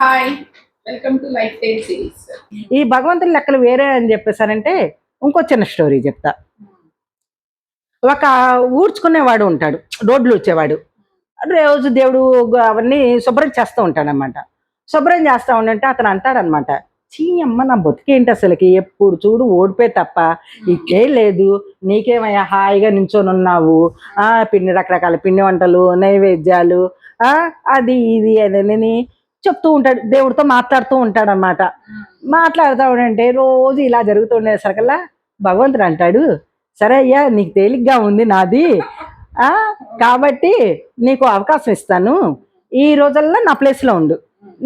Hi, welcome to lifestyle series. ఈ భగవంతుని లెక్కలు వేరే అని చెప్పేసారంటే ఇంకో చిన్న స్టోరీ చెప్తా. ఒక ఊడ్చుకునేవాడు ఉంటాడు, రోడ్లు వచ్చేవాడు. రోజు దేవుడు అవన్నీ శుభ్రం చేస్తూ ఉంటాడనమాట. శుభ్రం చేస్తా ఉండంటే అతను అంటాడనమాట, చీ అమ్మ నా బతుకేంటి అసలుకి, ఎప్పుడు చూడు ఓడిపోయి తప్ప ఇంకేం లేదు, నీకేమయ్యా హాయిగా నించొని ఉన్నావు, పిండి రకరకాల పిండి వంటలు నైవేద్యాలు, అది ఇది అని చెప్తూ ఉంటాడు, దేవుడితో మాట్లాడుతూ ఉంటాడనమాట. మాట్లాడుతూ ఉండంటే రోజు ఇలా జరుగుతుండేసరికల్లా భగవంతుడు అంటాడు, సరే అయ్యా నీకు తేలిగ్గా ఉంది నాది, కాబట్టి నీకు అవకాశం ఇస్తాను, ఈ రోజుల్లో నా ప్లేస్లో ఉండు,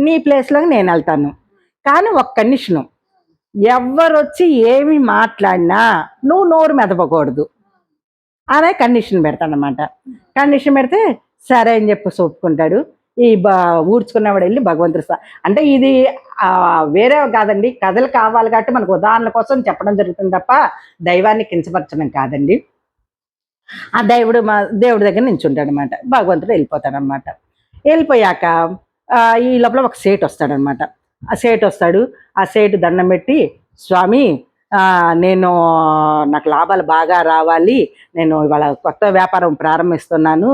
నీ ప్లేస్లోకి నేను వెళ్తాను, కానీ ఒక కండిషను, ఎవరొచ్చి ఏమి మాట్లాడినా నువ్వు నోరు మెదపకూడదు అనే కండిషన్ పెడతాడనమాట. కండిషన్ పెడితే సరే అని చెప్పి ఒప్పుకుంటాడు. ఈ ఊడ్చుకున్నవాడు వెళ్ళి భగవంతుడు అంటే ఇది వేరే కాదండి, కథలు కావాలి కాబట్టి మనకు ఉదాహరణ కోసం చెప్పడం జరుగుతుంది తప్ప దైవాన్ని కించపరచడం కాదండి. ఆ దేవుడి దగ్గర నించుంటాడు అనమాట. భగవంతుడు వెళ్ళిపోతాడనమాట. వెళ్ళిపోయాక ఈ లోపల ఒక సేటు వస్తాడనమాట. ఆ సేటు వస్తాడు. ఆ సేటు దండం పెట్టి, స్వామి నేను నాకు లాభాలు బాగా రావాలి, నేను ఇవాళ కొత్త వ్యాపారం ప్రారంభిస్తున్నాను,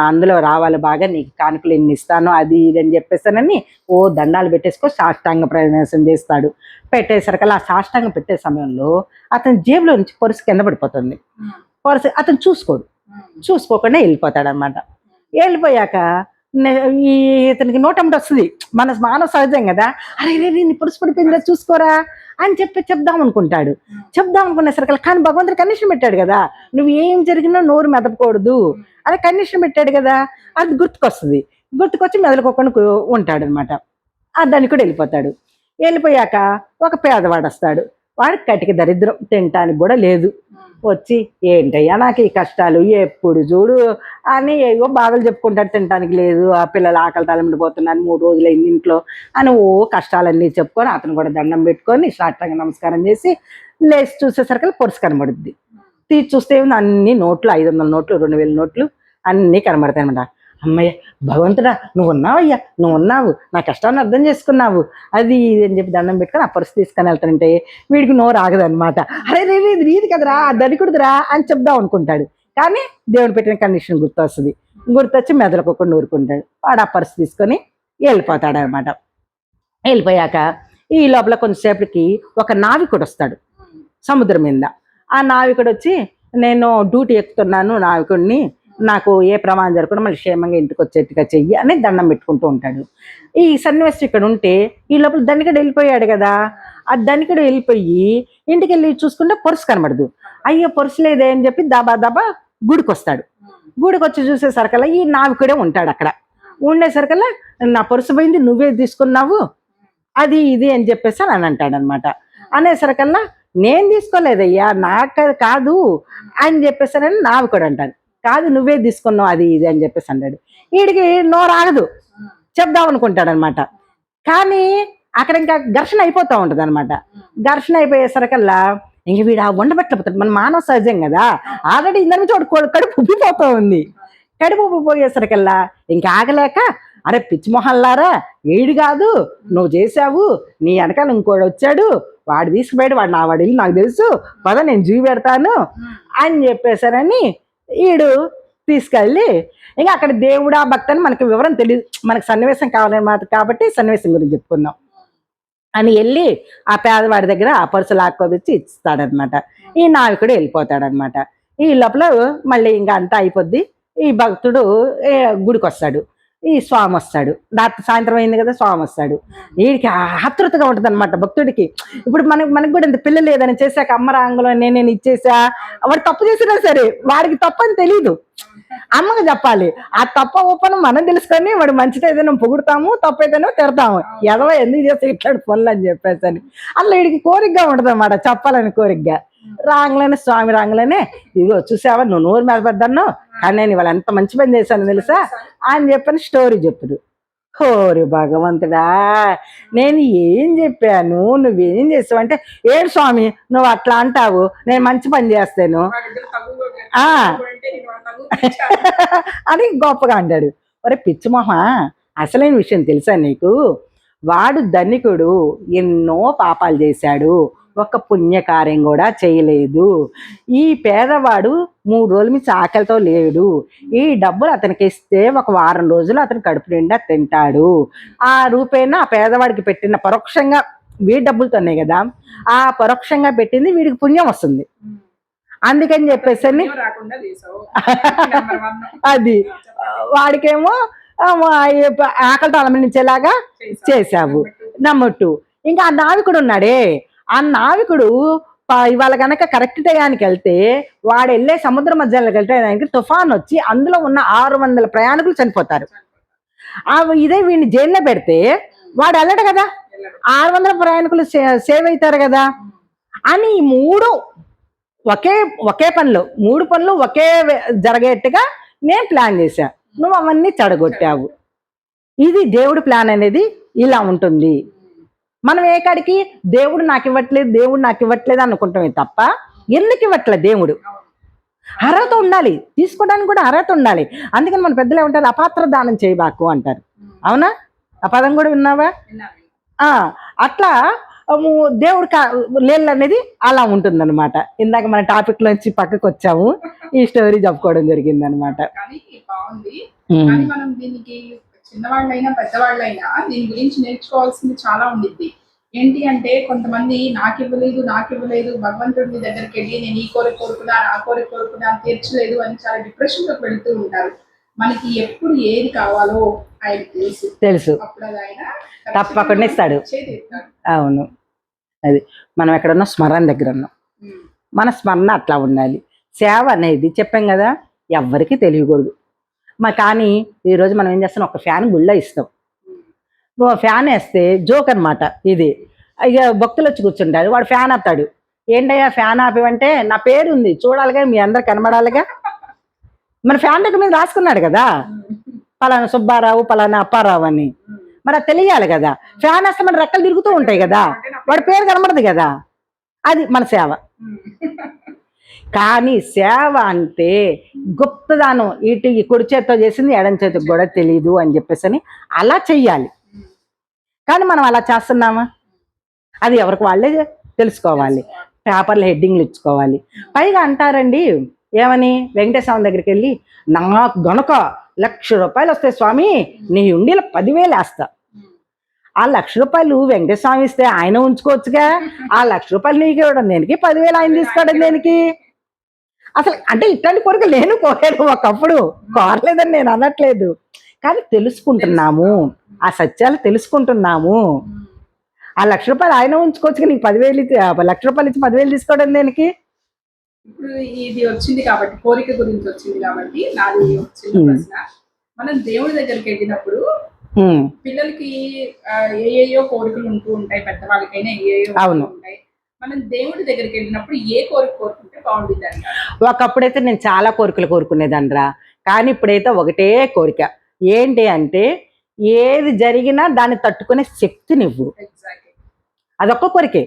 అందులో రావాలి బాగా, నీకు కానుకలు ఎన్ని ఇస్తాను అది ఇది అని చెప్పేసానని దండాలు పెట్టేసుకో సాష్టాంగ ప్రవేశం చేస్తాడు. పెట్టేసరికల్లా ఆ సాష్టాంగం పెట్టే సమయంలో అతని జేబులో నుంచి పర్సు కింద పడిపోతుంది. పర్సు అతను చూసుకోకుండా వెళ్ళిపోతాడనమాట. వెళ్ళిపోయాక ఈ ఇతనికి నోటంటి వస్తుంది, మన మానవ సహజం కదా, అరే నీ పరుసు పడిపోయిందిరా చూసుకోరా అని చెప్దాం అనుకుంటాడు. చెప్దాం అనుకునేసరికి కానీ భగవంతుడు కండిషన్ పెట్టాడు కదా, నువ్వు ఏం జరిగినా నోరు మెదపకూడదు అని కండిషన్ పెట్టాడు కదా, అది గుర్తుకొస్తుంది. గుర్తుకొచ్చి మెదలుకోకుండా ఉంటాడు అనమాట. దానికి కూడా వెళ్ళిపోతాడు. వెళ్ళిపోయాక ఒక పేదవాడు వస్తాడు. వాడికి కటిక దరిద్రం, తినటానికి కూడా లేదు. వచ్చి ఏంటయ్యా నాకు ఈ కష్టాలు, ఎప్పుడు చూడు అని ఏవో బాధలు చెప్పుకుంటాడు, తినడానికి లేదు, ఆ పిల్లలు ఆకలి తలమిడిపోతున్నాను, 3 రోజులు అయింది ఇంట్లో అని కష్టాలన్నీ చెప్పుకొని అతను కూడా దండం పెట్టుకొని సాష్టాంగ నమస్కారం చేసి లేచి చూసేసరికి పర్సు కనబడుద్ది. తీసి చూస్తే అన్ని నోట్లు, 500 నోట్లు, 2000 నోట్లు అన్నీ కనబడతాయి అనమాట. అమ్మయ్య భగవంతుడా నువ్వు ఉన్నావయ్యా, నువ్వు ఉన్నావు, నా కష్టాన్ని అర్థం చేసుకున్నావు, అది ఇది అని చెప్పి దండం పెట్టుకొని ఆ పర్సు తీసుకొని వెళ్తానంటే వీడికి నోరు ఆగదనమాట. అరే ఇది నీది కదరా, దరికుడుదిరా అని చెప్దాం అనుకుంటాడు. కానీ దేవుడు పెట్టిన కండిషన్ గుర్తొస్తుంది. గుర్తొచ్చి మెదలకొకుండా ఊరుకుంటాడు. వాడు ఆ పర్సు తీసుకొని వెళ్ళిపోతాడు అనమాట. వెళ్ళిపోయాక ఈ లోపల కొంతసేపటికి ఒక నావికుడు వస్తాడు సముద్రం మీద. ఆ నావికుడు వచ్చి, నేను డ్యూటీ ఎక్కుతున్నాను నావికుడిని, నాకు ఏ ప్రమాదం జరగకుండా మళ్ళీ క్షేమంగా ఇంటికి వచ్చేట్టుగా చెయ్యి అని దండం పెట్టుకుంటూ ఉంటాడు. ఈ సన్నివేశం ఇక్కడ ఉంటే ఈ లోపల ధనికుడు వెళ్ళిపోయాడు కదా, ఆ ధనికుడు వెళ్ళిపోయి ఇంటికి వెళ్ళి చూసుకుంటే పర్సు కనబడదు. అయ్యో పర్సు లేదే అని చెప్పి దాబా గుడికి వస్తాడు. గుడికి వచ్చి చూసేసరికల్లా ఈ నావికుడే ఉంటాడు అక్కడ. ఉండేసరికల్లా నా పర్సు పోయింది, నువ్వే తీసుకున్నావు, అది ఇది అని చెప్పేసి అని అంటాడనమాట. అనేసరికల్లా నేను తీసుకోలేదయ్యా, నాకు కాదు అని చెప్పేసానని నావికుడు అంటాడు. కాదు నువ్వే తీసుకున్నావు అది ఇది అని చెప్పేసి అన్నాడు. వీడికి నోరు ఆగదు, చెప్దాం అనుకుంటాడు అనమాట. కానీ అక్కడ ఇంకా ఘర్షణ అయిపోతూ ఉంటుంది అనమాట. ఘర్షణ అయిపోయేసరికల్లా ఇంక వీడు ఆ ఉండబెట్టకపోతాడు, మన మానవ సహజం కదా, ఆల్రెడీ ఇందరి నుంచి కడుపు ఉబ్బిపోతూ ఉంది. కడుపు ఉబ్బిపోయేసరికల్లా ఇంకా ఆగలేక, అరే పిచ్చి మొహల్లారా, వీడు కాదు నువ్వు చేసావు, నీ వెనకాల ఇంకోటి వచ్చాడు, వాడు తీసుకుపోయాడు, వాడు నా వాడి నాకు తెలుసు, పద నేను జీవి పెడతాను అని చెప్పేశారని ఈడు తీసుకెళ్ళి, ఇంకా అక్కడ దేవుడా భక్తి అని మనకి వివరం తెలియదు, మనకు సన్నివేశం కావాలన్నమాట, కాబట్టి సన్నివేశం గురించి చెప్పుకుందాం అని వెళ్ళి ఆ పేదవాడి దగ్గర ఆ పర్సు లాక్కొచ్చి ఇస్తాడనమాట. ఈ నావికుడు వెళ్ళిపోతాడనమాట. ఈ లోపల మళ్ళీ ఇంకా అంతా అయిపోద్ది. ఈ భక్తుడు గుడికి వస్తాడు. ఈ స్వామి వస్తాడు. రాత్రి సాయంత్రం అయింది కదా, స్వామి వస్తాడు. వీడికి ఆతృతగా ఉంటుంది అనమాట భక్తుడికి. ఇప్పుడు మనకు కూడా ఇంత పిల్ల లేదని చేశాక అమ్మ రాంగులో నేను ఇచ్చేసా, వాడు తప్పు చేసినా సరే వాడికి తప్పు అని తెలీదు, అమ్మకి చెప్పాలి. ఆ తప్ప ఒప్పను మనం తెలుసుకొని వాడు మంచిగా ఏదైనా పొగుడతాము, తప్పు ఏదైనా తిడతాము, ఎదవ ఎందుకు చేస్తే ఇట్లాంటి పనులు అని చెప్పేసి అని అట్లా వీడికి కోరికగా ఉంటుంది అన్నమాట, చెప్పాలని కోరికగా. రాంగ్లోనే స్వామి రాంగ్లోనే, ఇదిగో చూసావా నువ్వు నోరు మీద పడ్డాను, కానీ నేను ఇవాళ ఎంత మంచి పని చేశాను తెలుసా అని చెప్పని స్టోరీ చెప్పుదు. ఓరి భగవంతుడా, నేను ఏం చెప్పాను, నువ్వేం చేసావు అంటే, ఏడు స్వామి నువ్వు అట్లా అంటావు, నేను మంచి పని చేస్తాను అని గొప్పగా అంటాడు. ఒరే పిచ్చిమొహ, అసలైన విషయం తెలుసా నీకు, వాడు ధనికుడు, ఎన్నో పాపాలు చేశాడు, ఒక్క పుణ్యకార్యం కూడా చేయలేదు. ఈ పేదవాడు 3 రోజుల నుంచి ఆకలితో లేడు. ఈ డబ్బులు అతనికి ఇస్తే ఒక వారం రోజులు అతను కడుపు నిండా తింటాడు. ఆ రూపేణా ఆ పేదవాడికి పెట్టిన పరోక్షంగా వీడి డబ్బులతోనే కదా, ఆ పరోక్షంగా పెట్టింది వీడికి పుణ్యం వస్తుంది. అందుకని చెప్పేసి పుణ్యం రాకుండా చేసావు. నెంబర్ 1 అది వాడికేమో ఆకలితో అలమరించేలాగా చేశావు. నెంబర్ 2, ఇంకా ఆ నావికుడు ఉన్నాడే, ఆ నావికుడు ఇవాళ కనుక కరెక్ట్ టయానికి వెళ్తే, వాడు వెళ్ళే సముద్ర మధ్యలోకి వెళ్తే దానికి తుఫాన్ వచ్చి అందులో ఉన్న 600 ప్రయాణికులు చనిపోతారు. ఇదే వీడిని జైల్లో పెడితే వాడు వెళ్ళడు కదా, 600 ప్రయాణికులు సేవ్ అవుతారు కదా అని. ఈ 3 ఒకే పనులు, 3 పనులు ఒకే జరిగేట్టుగా నేను ప్లాన్ చేశా. నువ్వు అవన్నీ చెడగొట్టావు. ఇది దేవుడి ప్లాన్ అనేది ఇలా ఉంటుంది. మనం ఏ కాడికి దేవుడు నాకు ఇవ్వట్లేదు, దేవుడు నాకు ఇవ్వట్లేదు అనుకుంటామే తప్ప ఎందుకు ఇవ్వట్లేదు దేవుడు? అర్హత ఉండాలి, తీసుకోవడానికి కూడా అర్హత ఉండాలి. అందుకని మన పెద్దలు ఏమంటారు, అపాత్ర దానం చేయబాకు అంటారు. అవునా? ఆ పదం కూడా విన్నావా? అట్లా దేవుడు లేళ్ళు అనేది అలా ఉంటుందన్నమాట. ఇందాక మన టాపిక్ నుంచి పక్కకు వచ్చాము, ఈ స్టోరీ చెప్పుకోవడం జరిగింది అనమాట. మనం దీనికి చిన్నవాళ్ళైనా పెద్దవాళ్ళైనా దీని గురించి నేర్చుకోవాల్సింది చాలా ఉండిద్ది. ఏంటి అంటే కొంతమంది నాకు ఇవ్వలేదు భగవంతుడి దగ్గరికి వెళ్ళి నేను ఈ కోరిక కోరుకున్నాను, ఆ కోరిక కోరుకున్నాను, తీర్చలేదు అని చాలా డిప్రెషన్ లోకి వెళ్తూ ఉంటారు. మనకి ఎప్పుడు ఏది కావాలో ఆయన తెలుసు. అప్పుడు అది ఆయన తప్పకుండా ఇస్తాడు. అవును, అది మనం ఎక్కడున్నా స్మరణ దగ్గర ఉన్నాం. మన స్మరణ అట్లా ఉండాలి. సేవ అనేది చెప్పాం కదా, ఎవ్వరికి తెలియకూడదు. కానీ ఈరోజు మనం ఏం చేస్తాం, ఒక ఫ్యాన్ గుళ్ళో ఇస్తాం. ఫ్యాన్ వేస్తే జోక్ అనమాట ఇది. ఇక భక్తులు వచ్చి కూర్చుంటారు, వాడు ఫ్యాన్ ఆపుతాడు. ఏంటయ్యా ఫ్యాన్ ఆపివంటే, నా పేరు ఉంది చూడాలిగా, మీ అందరు కనబడాలిగా. మన ఫ్యాన్ దగ్గర మీద రాసుకున్నాడు కదా, పలానా సుబ్బారావు పలానా అప్పారావు అని. మరి అది తెలియాలి కదా. ఫ్యాన్ వేస్తే మన రెక్కలు తిరుగుతూ ఉంటాయి కదా, వాడి పేరు కనబడదు కదా. అది మన సేవ. కానీ సేవ అంటే గుప్తదానం, ఇటు కుడి చేతితో చేసింది ఎడం చేతికి కూడా తెలియదు అని చెప్పేసి అలా చెయ్యాలి. కానీ మనం అలా చేస్తున్నామా? అది ఎవరికి వాళ్ళే తెలుసుకోవాలి. పేపర్లో హెడ్డింగ్లు ఇచ్చుకోవాలి. పైగా అంటారండి ఏమని, వెంకటేశ్వర దగ్గరికి వెళ్ళి నాకు గనుక 1,00,000 రూపాయలు వస్తాయి స్వామి, నీ ఉండిలో 10,000 వేస్తా. ఆ 1,00,000 రూపాయలు వెంకటేశ్వర స్వామి ఇస్తే ఆయన ఉంచుకోవచ్చుగా. ఆ 1,00,000 రూపాయలు నీకు ఇవ్వడం దేనికి, 10,000 ఆయన తీసుకోవడం దేనికి? అసలు అంటే ఇట్లాంటి కోరిక నేను కోరాను ఒకప్పుడు, కోరలేదని నేను అనట్లేదు. కానీ తెలుసుకుంటున్నాము, ఆ సత్యాలు తెలుసుకుంటున్నాము. ఆ 1,00,000 రూపాయలు ఆయన ఉంచుకోవచ్చు, నీకు 10,000 ఇచ్చి 1,00,000 రూపాయలు ఇచ్చి 10,000 తీసుకోవడం దేనికి? ఇప్పుడు ఇది వచ్చింది కాబట్టి, కోరిక గురించి వచ్చింది కాబట్టి నాది చిన్న ప్రశ్న. మనం దేవుడి దగ్గరికి వెళ్ళినప్పుడు పిల్లలకి ఏయో కోరికలు ఉంటూ ఉంటాయి, పెద్దవాళ్ళకైనా ఏయో ఉంటాయి. మనం దేవుడి దగ్గరికి వెళ్ళినప్పుడు ఏ కోరిక కోరుకుంటే బాగుంటుంది అంటారు? ఒకప్పుడైతే నేను చాలా కోరికలు కోరుకునేదనరా, కానీ ఇప్పుడైతే ఒకటే కోరిక. ఏంటి అంటే, ఏది జరిగినా దాన్ని తట్టుకునే శక్తి నువ్వు. అదొక్క కోరికే.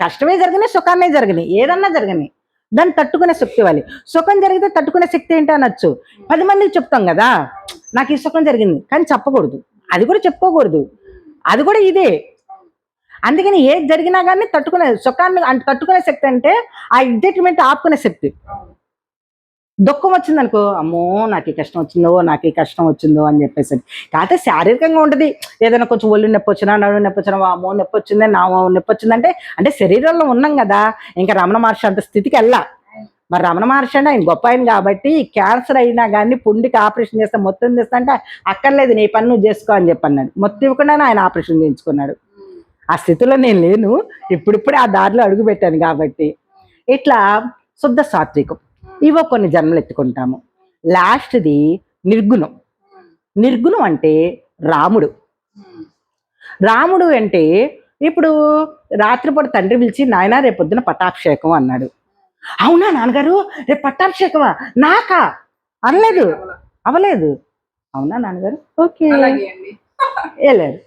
కష్టమే జరిగినాయి, సుఖాన్నే జరిగినాయి, ఏదన్నా జరిగినాయి, దాన్ని తట్టుకునే శక్తి ఇవ్వాలి. సుఖం జరిగితే తట్టుకునే శక్తి ఏంటి అనొచ్చు. 10 మందికి చెప్తాం కదా, నాకు ఈ సుఖం జరిగింది, కానీ చెప్పకూడదు, అది కూడా చెప్పుకోకూడదు, అది కూడా ఇదే. అందుకని ఏది జరిగినా కానీ తట్టుకునే సుఖాన్ని తట్టుకునే శక్తి అంటే ఆ ఎగ్జైట్మెంట్ ఆపుకునే శక్తి. దుఃఖం వచ్చిందనుకో, అమ్మో నాకు ఈ కష్టం వచ్చిందో, నాకు ఈ కష్టం వచ్చిందో అని చెప్పేసి. కాకపోతే శారీరకంగా ఉంటుంది. ఏదైనా కొంచెం ఒళ్ళు నొప్పి వచ్చినా, నడుము నొప్పి వచ్చినా, అమ్మో నొప్పి వచ్చింది, నా నొప్పి వచ్చిందంటే అంటే శరీరంలో ఉన్నాం కదా. ఇంకా రమణ మహర్షి అంత స్థితికి వెళ్ళా. మరి రమణ మహర్షి అంటే ఆయన గొప్ప ఆయన కాబట్టి, క్యాన్సర్ అయినా కానీ పుండికి ఆపరేషన్ చేస్తే మొత్తం చేస్తా అంటే, అక్కర్లేదు నీ పని నువ్వు చేసుకో అని చెప్పన్నాడు. మొత్తం ఇవ్వకుండానే ఆయన ఆపరేషన్ చేయించుకున్నాడు. ఆ స్థితిలో నేను లేను, ఇప్పుడిప్పుడే ఆ దారిలో అడుగు పెట్టాను కాబట్టి. ఇట్లా శుద్ధ సాత్వికం ఇవో కొన్ని జన్మలు ఎత్తుకుంటాము. లాస్ట్ది నిర్గుణం. నిర్గుణం అంటే రాముడు. రాముడు అంటే ఇప్పుడు రాత్రిపూట తండ్రి పిలిచి, నాయన రేపొద్దున పట్టాభిషేకం అన్నాడు. అవునా నాన్నగారు, రేపు పట్టాభిషేకమా? నాకా అనలేదు, అవలేదు. అవునా నాన్నగారు, ఓకే వెళ్ళారు.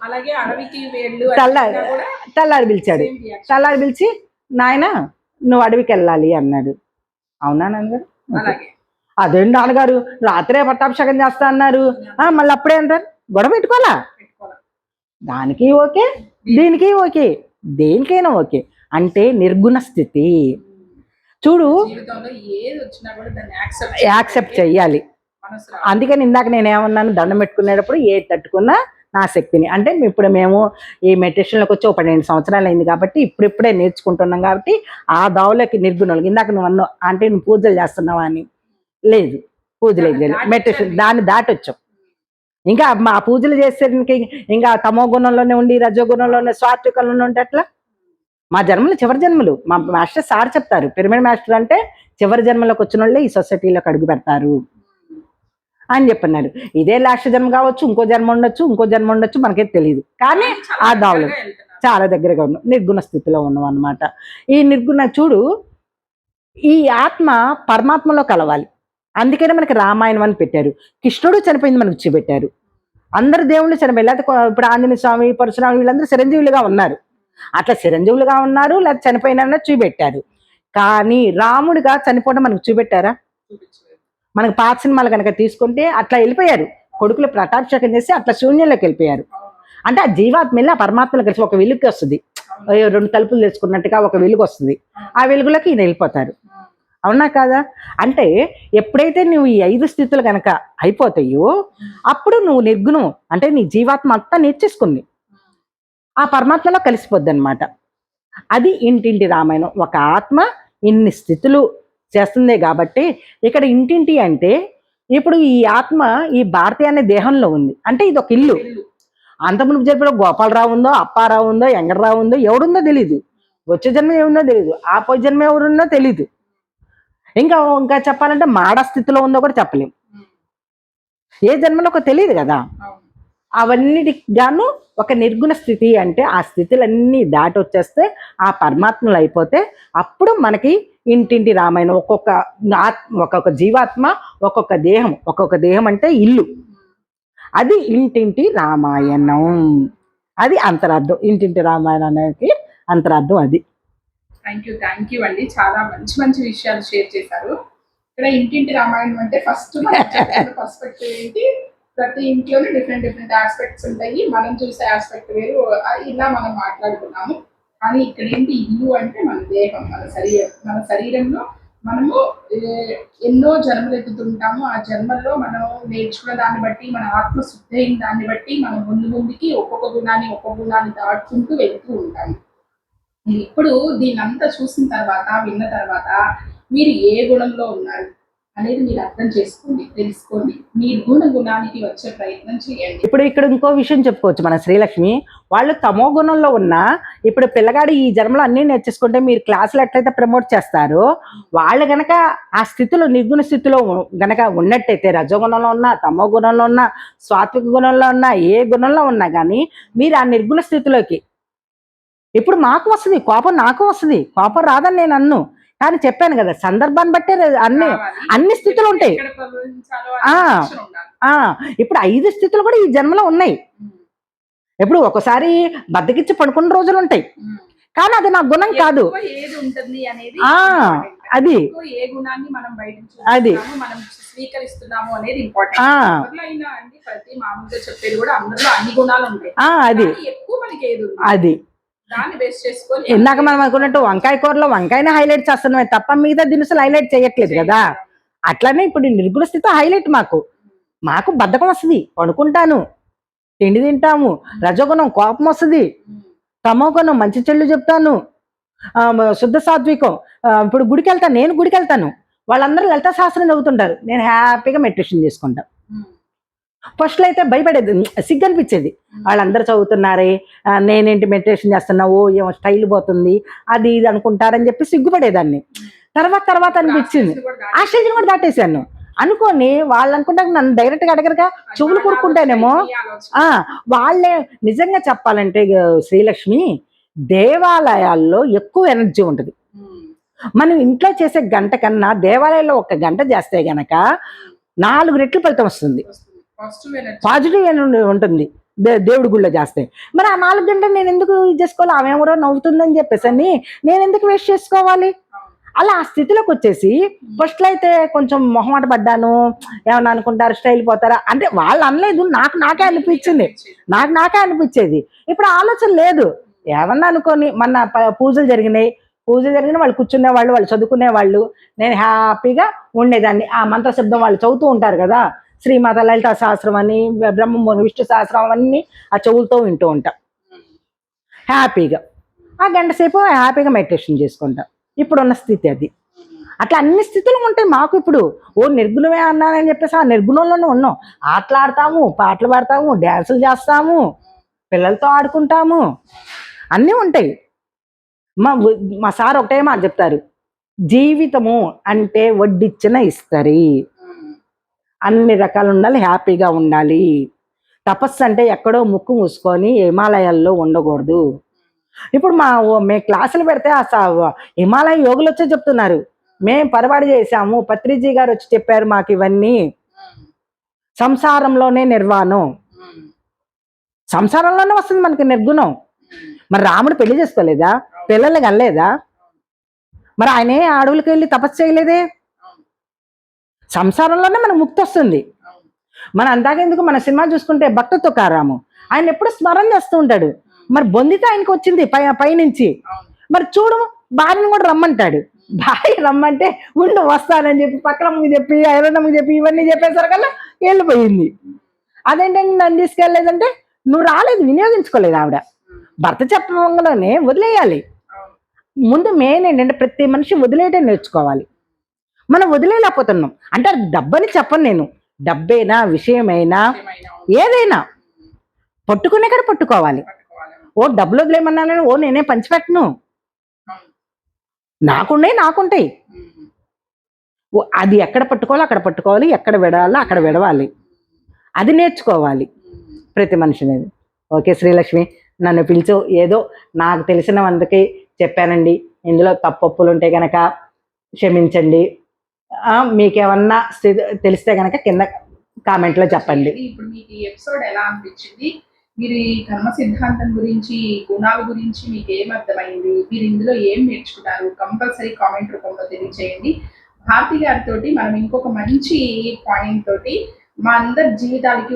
తెల్లారి పిలిచాడు. తెల్లారి పిలిచి, నాయన నువ్వు అడవికి వెళ్ళాలి అన్నాడు. అవునా నాన్నగారు, అదేంటి నాన్నగారు రాత్రే పట్టాభిషేకం చేస్తా అన్నారు, మళ్ళీ అప్పుడే అంటారు. గొడవ పెట్టుకోవాలా? దానికి ఓకే, దీనికి ఓకే, దేనికైనా ఓకే. అంటే నిర్గుణ స్థితి. చూడు, జీవితంలో ఏది వచ్చినా కూడా దాన్ని యాక్సెప్ట్ చెయ్యాలి. అందుకని ఇందాక నేను ఏమన్నాను, దండం పెట్టుకునేటప్పుడు ఏది తట్టుకున్నా నా శక్తిని. అంటే ఇప్పుడు మేము ఈ మెడిటేషన్లోకి వచ్చి ఒక 12 సంవత్సరాలు అయింది కాబట్టి ఇప్పుడిప్పుడే నేర్చుకుంటున్నాం కాబట్టి ఆ దావులోకి నిర్గుణాలు. ఇందాక నువ్వు అన్నావు అంటే నువ్వు పూజలు చేస్తున్నావా అని. లేదు, పూజలు ఏం చేయలేదు, మెడిటేషన్ దాన్ని దాటొచ్చాం. ఇంకా మా పూజలు చేసేదానికి ఇంకా తమో గుణంలోనే ఉండి రజో గుణంలోనే సాత్వికంలోనే ఉంటే ఎట్లా? మా జన్మలు చివరి జన్మలు. మా మాస్టర్ సార్ చెప్తారు, పిరమిడ్ మాస్టర్ అంటే చివరి జన్మలోకి వచ్చిన వాళ్ళే ఈ సొసైటీలోకి అడుగు పెడతారు అని చెప్పన్నారు. ఇదే లాస్ట్ జన్మ కావచ్చు, ఇంకో జన్మ ఉండొచ్చు, మనకైతే తెలియదు. కానీ ఆ దావులు చాలా దగ్గరగా ఉన్నాం, నిర్గుణ స్థితిలో ఉన్నాం అనమాట. ఈ నిర్గుణ చూడు, ఈ ఆత్మ పరమాత్మలో కలవాలి. అందుకనే మనకి రామాయణం అని పెట్టారు. కృష్ణుడు చనిపోయింది మనకు చూపెట్టారు. అందరు దేవుళ్ళు చనిపోయి, లేకపోతే ఇప్పుడు ఆంజనేయ స్వామి, పరశురామి వీళ్ళందరూ చిరంజీవులుగా ఉన్నారు. అట్లా చిరంజీవులుగా ఉన్నారు, లేకపోతే చనిపోయినా చూపెట్టారు. కానీ రాముడిగా చనిపోవడం మనకు చూపెట్టారా? మనకు పాత సినిమాలు కనుక తీసుకుంటే అట్లా వెళ్ళిపోయారు. కొడుకులు ప్రతాక్షకం చేసి అట్లా శూన్యంలోకి వెళ్ళిపోయారు. అంటే ఆ జీవాత్మ వెళ్ళి ఆ పరమాత్మలో కలిసి ఒక వెలుగుకి వస్తుంది. 2 తలుపులు తెచ్చుకున్నట్టుగా ఒక వెలుగు వస్తుంది. ఆ వెలుగులోకి ఈయన వెళ్ళిపోతారు. అవునా కాదా? అంటే ఎప్పుడైతే నువ్వు ఈ 5 స్థితులు కనుక అయిపోతాయో అప్పుడు నువ్వు నిర్గుణం, అంటే నీ జీవాత్మ అంతా నేర్చేసుకుంది, ఆ పరమాత్మలో కలిసిపోద్ది అనమాట. అది ఇంటింటి రామాయణం. ఒక ఆత్మ ఇన్ని స్థితులు చేస్తుంది కాబట్టి ఇక్కడ ఇంటింటి అంటే ఇప్పుడు ఈ ఆత్మ ఈ భారతి అనే దేహంలో ఉంది. అంటే ఇది ఒక ఇల్లు. అంతకుముందు చెప్పిన గోపాలరావు ఉందో, అప్పారావు ఉందో, ఎంగడరావు ఉందో, ఎవడుందో తెలీదు. వచ్చే జన్మ ఏముందో తెలీదు, ఆ పోయి జన్మ ఎవరుందో తెలీదు. ఇంకా చెప్పాలంటే మాడ స్థితిలో ఉందో కూడా చెప్పలేం. ఏ జన్మలో ఒక తెలియదు కదా. అవన్నిటికి గాను ఒక నిర్గుణ స్థితి అంటే ఆ స్థితులన్నీ దాటి వచ్చేస్తే ఆ పరమాత్మలు అయిపోతే అప్పుడు మనకి ఇంటింటి రామాయణం. ఒక్కొక్క జీవాత్మ ఒక్కొక్క దేహం అంటే ఇల్లు. అది ఇంటింటి రామాయణం. అది అంతరార్థం. ఇంటింటి రామాయణానికి అంతరార్థం అది. థ్యాంక్ యూ అండి, చాలా మంచి విషయాలు షేర్ చేశారు. ఇక్కడ ఇంటింటి రామాయణం అంటే ఫస్ట్ పర్స్పెక్టివ్ ఏంటి, ప్రతి ఇంట్లోనే డిఫరెంట్ ఆస్పెక్ట్స్ ఉంటాయి. మనం చూసే ఆస్పెక్ట్ వేరు, ఇలా మనం మాట్లాడుకున్నాము. కానీ ఇక్కడ ఏంటి, ఇల్లు అంటే మన దేహం, మన శరీరంలో మనము ఎన్నో జన్మలు ఎత్తుతుంటాము. ఆ జన్మల్లో మనం నేర్చుకున్న దాన్ని బట్టి, మన ఆత్మ శుద్ధి అయిన దాన్ని బట్టి మనం ముందుకి ఒక్కొక్క గుణాన్ని దాటుకుంటూ వెళ్తూ ఉంటాము. ఇప్పుడు దీని అంతా చూసిన తర్వాత, విన్న తర్వాత మీరు ఏ గుణంలో ఉన్నారు అనేది మీరు అర్థం చేసుకోండి, తెలుసుకోండి. మీ గుణానికి వచ్చే ప్రయత్నం చేయండి. ఇప్పుడు ఇక్కడ ఇంకో విషయం చెప్పుకోవచ్చు. మన శ్రీలక్ష్మి వాళ్ళు తమో గుణంలో ఉన్నా ఇప్పుడు పిల్లగాడు ఈ జన్మలో అన్నీ నేర్చేసుకుంటే మీరు క్లాసులు ఎట్లయితే ప్రమోట్ చేస్తారో వాళ్ళు గనక ఆ స్థితిలో నిర్గుణ స్థితిలో గనక ఉన్నట్టయితే, రజోగుణంలో ఉన్నా, తమో గుణంలో ఉన్నా, సాత్విక గుణంలో ఉన్నా, ఏ గుణంలో ఉన్నా కానీ మీరు ఆ నిర్గుణ స్థితిలోకి, ఇప్పుడు మాకు వస్తుంది కోపం, నాకు వస్తుంది కోపం రాదని నేను అన్ను. కానీ చెప్పాను కదా, సందర్భాన్ని బట్టే అన్ని స్థితులు ఉంటాయి. ఇప్పుడు 5 స్థితులు కూడా ఈ జన్మలో ఉన్నాయి. ఇప్పుడు ఒకసారి బద్దకిచ్చి పడుకున్న రోజులు ఉంటాయి, కానీ అది నా గుణం కాదు. అది అది స్వీకరిస్తున్నాము అనేది ఇంపార్టెంట్. ప్రతి మామూలుగా చెప్పేది కూడా అందరిలో అన్ని గుణాలు ఉంటాయి. అది ఎక్కువ మనకి ఏది అది దాన్ని బేస్ చేసుకొని ఇందాక మనం అనుకున్నట్టు వంకాయ కూరలో వంకాయనే హైలైట్ చేస్తున్నామే తప్ప మిగతా దినుసులు హైలైట్ చేయట్లేదు కదా. అట్లానే ఇప్పుడు నిర్గుణ స్థితి హైలైట్. మాకు బద్ధకం వస్తుంది, పడుకుంటాను, తిండి తింటాము. రజోగుణం కోపం వస్తుంది, తమో గుణం మంచి చెల్లు చెప్తాను, శుద్ధ సాత్వికం. ఇప్పుడు నేను గుడికి వెళ్తాను, వాళ్ళందరూ లలిత శాస్త్రం చదువుతుంటారు, నేను హ్యాపీగా మెడిటేషన్ చేసుకుంటాను. ఫస్ట్లో అయితే భయపడేది, సిగ్గు అనిపించేది, వాళ్ళందరూ చదువుతున్నారే నేనేంటి మెడిటేషన్ చేస్తున్నావు, ఏమో స్టైల్ పోతుంది అది ఇది అనుకుంటారని చెప్పి సిగ్గుపడేదాన్ని. తర్వాత అనిపించింది, ఆ స్టేజ్ని కూడా దాటేశాను అనుకోని. వాళ్ళు అనుకుంటారు నన్ను డైరెక్ట్గా అడగరుగా, చెవులు కూరుకుంటానేమో. వాళ్ళే నిజంగా చెప్పాలంటే శ్రీలక్ష్మి, దేవాలయాల్లో ఎక్కువ ఎనర్జీ ఉంటుంది. మనం ఇంట్లో చేసే గంట కన్నా దేవాలయంలో 1 గంట చేస్తే గనక 4 రెట్లు ఫలితం వస్తుంది, పాజిటివ్ ఎనర్జీ ఉంటుంది దేవుడి గుళ్ళో చేస్తే. మరి ఆ 4 గంటలు నేను ఎందుకు చేసుకోవాలి, ఆమె ఎవరో నవ్వుతుందని చెప్పేసి నేను ఎందుకు వేస్ట్ చేసుకోవాలి. అలా ఆ స్థితిలోకి వచ్చేసి ఫస్ట్లో అయితే కొంచెం మొహమాట పడ్డాను, ఏమన్నా అనుకుంటారు, స్టైల్ పోతారా అంటే వాళ్ళు అనలేదు, నాకే అనిపించింది, నాకే అనిపించేది. ఇప్పుడు ఆలోచన లేదు, ఏమన్నా అనుకోని మన పూజలు జరిగినాయి, వాళ్ళు కూర్చునే వాళ్ళు, వాళ్ళు చదువుకునే వాళ్ళు, నేను హ్యాపీగా ఉండేదాన్ని. ఆ మంత్రశబ్దం వాళ్ళు చదువుతూ ఉంటారు కదా, శ్రీమాత లలితా సహస్రం అని, బ్రహ్మ విష్ణు సహస్రం అవన్నీ ఆ చెవులతో వింటూ ఉంటా హ్యాపీగా. ఆ గంట సేపు హ్యాపీగా మెడిటేషన్ చేసుకుంటా. ఇప్పుడున్న స్థితి అది. అట్లా అన్ని స్థితులు ఉంటాయి మాకు ఇప్పుడు. ఓ నిర్గుణమే అన్నానని చెప్పేసి ఆ నిర్గుణంలోనే ఉన్నాం. ఆటలాడతాము, పాటలు పాడతాము, డ్యాన్సులు చేస్తాము, పిల్లలతో ఆడుకుంటాము, అన్నీ ఉంటాయి. మా సార్ ఒకటే మాట చెప్తారు, జీవితము అంటే వడ్డిచ్చిన ఇస్తరి, అన్ని రకాలు ఉండాలి, హ్యాపీగా ఉండాలి. తపస్సు అంటే ఎక్కడో ముక్కు మూసుకొని హిమాలయాల్లో ఉండకూడదు. ఇప్పుడు మేము క్లాసులు పెడితే హిమాలయ యోగులు వచ్చే చెప్తున్నారు, మేం పొరపాటు చేశాము, పత్రిజీ గారు వచ్చి చెప్పారు మాకు ఇవన్నీ, సంసారంలోనే నిర్వాణం, సంసారంలోనే వస్తుంది మనకి నిర్గుణం. మరి రాముడు పెళ్లి చేసుకోలేదా, పిల్లల్ని కనలేదా, మరి ఆయనే అడవులకి వెళ్ళి తపస్సు చేయలేదే. సంసారంలోనే మనకు ముక్తి వస్తుంది. మన అందాకెందుకు, మన సినిమా చూసుకుంటే భక్త తుకారాము ఆయన ఎప్పుడు స్మరణ చేస్తూ ఉంటాడు, మరి బొందితో ఆయనకు వచ్చింది పైనుంచి. మరి చూడు, భార్యను కూడా రమ్మంటాడు, భార్య రమ్మంటే ఉండు వస్తానని చెప్పి పక్కనమ్మకి చెప్పి ఐరన్నమ్మకి చెప్పి ఇవన్నీ చెప్పేసరికల్లా వెళ్ళిపోయింది. అదేంటంటే నన్ను తీసుకెళ్ళలేదంటే నువ్వు రాలేదు, వినియోగించుకోలేదు ఆవిడ. భర్త చెప్పడంలోనే వదిలేయాలి. ముందు మెయిన్ ఏంటంటే ప్రతి మనిషి వదిలేయడం నేర్చుకోవాలి. మనం వదిలేయలేకపోతున్నాం అంటే అది డబ్బని చెప్పను నేను, డబ్బైనా విషయమైనా ఏదైనా పట్టుకునే కాడ పట్టుకోవాలి. ఓ డబ్బులు వదిలేయమన్నానని ఓ నేనే పంచిపెట్టను, నాకుంటాయి. అది ఎక్కడ పట్టుకోవాలో అక్కడ పట్టుకోవాలి, ఎక్కడ విడవాలో అక్కడ విడవాలి, అది నేర్చుకోవాలి ప్రతి మనిషిని. ఓకే శ్రీలక్ష్మి, నన్ను పిలిచు, ఏదో నాకు తెలిసినందుకే చెప్పానండి. ఇందులో తప్పొప్పులు ఉంటే కనుక క్షమించండి. మీకేమన్నా తెలిస్తే కనుక కింద కామెంట్లో చెప్పండి. ఇప్పుడు మీకు ఈ ఎపిసోడ్ ఎలా అనిపించింది, మీరు ఈ కర్మ సిద్ధాంతం గురించి, గుణాల గురించి మీకు ఏం అర్థమైంది, మీరు ఇందులో ఏం నేర్చుకున్నారు, కంపల్సరీ కామెంట్ రూపంలో తెలియచేయండి. భారతి గారితో మనం ఇంకొక మంచి పాయింట్ తోటి మా అందరి జీవితాలకి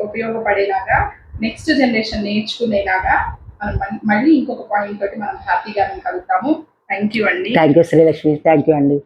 ఉపయోగపడేలాగా, నెక్స్ట్ జనరేషన్ నేర్చుకునేలాగా మనం మళ్ళీ ఇంకొక పాయింట్ తోటి మనం భారతి గారిని కలుగుతాము. థ్యాంక్ యూ అండి. Thank you Srilakshmi, thank you అండి.